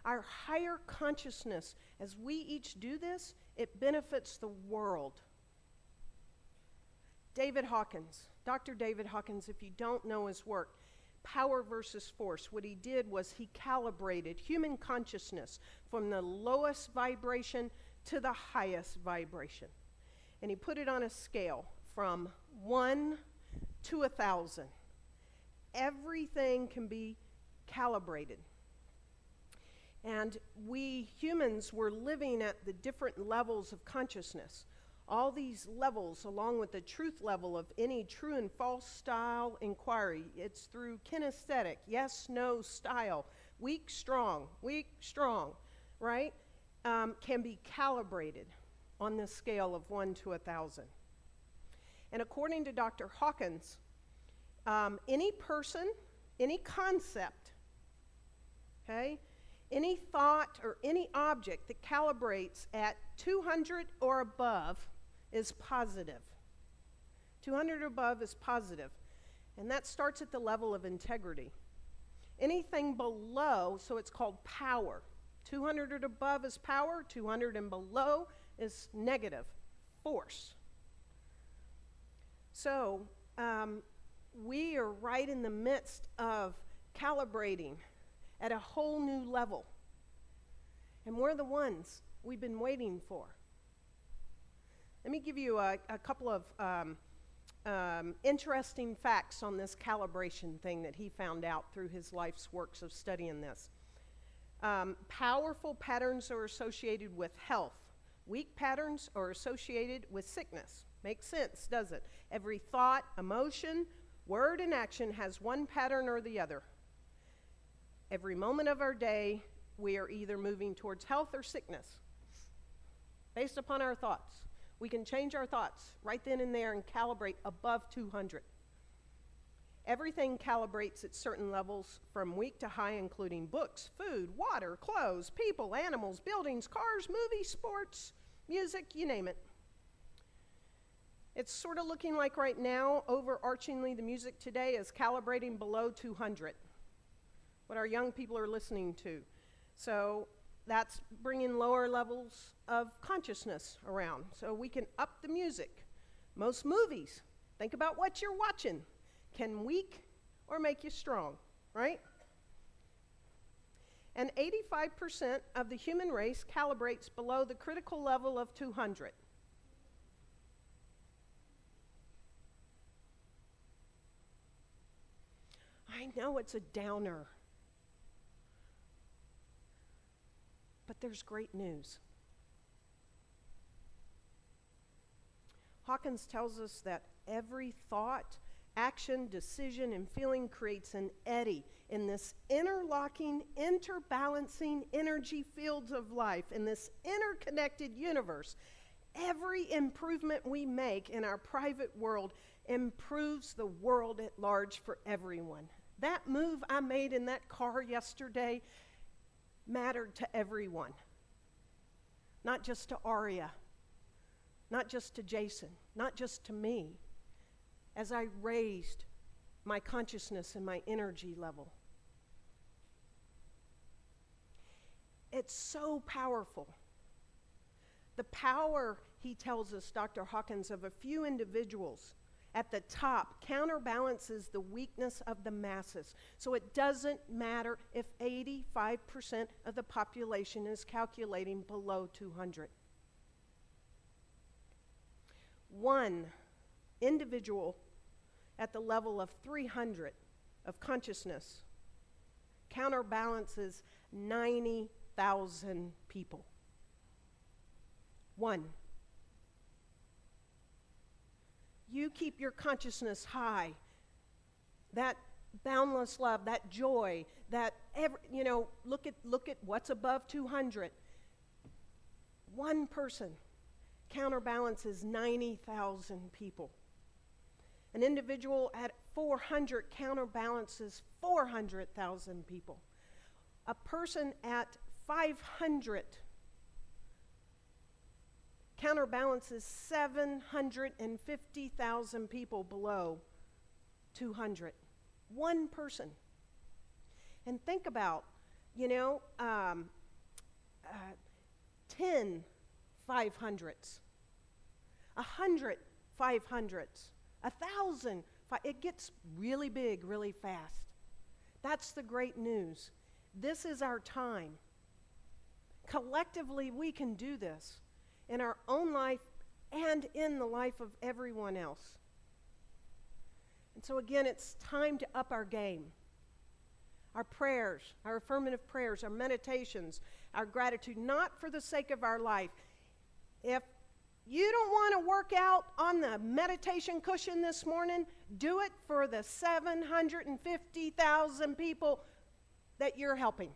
Our higher consciousness, as we each do this, it benefits the world. David Hawkins, Dr. David Hawkins, if you don't know his work, Power versus Force, what he did was he calibrated human consciousness from the lowest vibration to the highest vibration. And he put it on a scale from 1 to 1,000. Everything can be calibrated. And we humans were living at the different levels of consciousness. All these levels, along with the truth level of any true and false style inquiry, it's through kinesthetic, yes, no style, weak, strong, right? Can be calibrated on the scale of 1 to 1,000. And according to Dr. Hawkins, any person, any concept, okay, any thought or any object that calibrates at 200 or above is positive. 200 or above is positive. And that starts at the level of integrity. Anything below, so it's called power. 200 or above is power, 200 and below is negative, force. So, we are right in the midst of calibrating at a whole new level. And we're the ones we've been waiting for. Let me give you a couple of interesting facts on this calibration thing that he found out through his life's works of studying this. Powerful patterns are associated with health. Weak patterns are associated with sickness. Makes sense, does it? Every thought, emotion, word, and action has one pattern or the other. Every moment of our day, we are either moving towards health or sickness based upon our thoughts. We can change our thoughts right then and there and calibrate above 200. Everything calibrates at certain levels from weak to high, including books, food, water, clothes, people, animals, buildings, cars, movies, sports, music, you name it. It's sort of looking like right now, overarchingly, the music today is calibrating below 200. What our young people are listening to. So that's bringing lower levels of consciousness around. So we can up the music. Most movies, think about what you're watching, can weak or make you strong, right? And 85% of the human race calibrates below the critical level of 200. I know it's a downer. But there's great news. Hawkins tells us that every thought, action, decision, and feeling creates an eddy in this interlocking, interbalancing energy fields of life, in this interconnected universe. Every improvement we make in our private world improves the world at large for everyone. That move I made in that car yesterday mattered to everyone. Not just to Aria, not just to Jason, not just to me, as I raised my consciousness and my energy level. It's so powerful. The power, he tells us, Dr. Hawkins, of a few individuals at the top counterbalances the weakness of the masses. So it doesn't matter if 85% of the population is calculating below 200. One individual at the level of 300 of consciousness counterbalances 90,000 people. One. You keep your consciousness high. That boundless love, that joy, that look at what's above 200. One person counterbalances 90,000 people. An individual at 400 counterbalances 400,000 people. A person at 500 counterbalances 750,000 people below 200. One person. And think about You know, 10 500s, 100 500s, 1,000. It gets really big really fast. That's the great news. This is our time. Collectively, we can do this in our own life and in the life of everyone else. And so again, it's time to up our game. Our prayers, our affirmative prayers, our meditations, our gratitude, not for the sake of our life. If you don't want to work out on the meditation cushion this morning, do it for the 750,000 people that you're helping.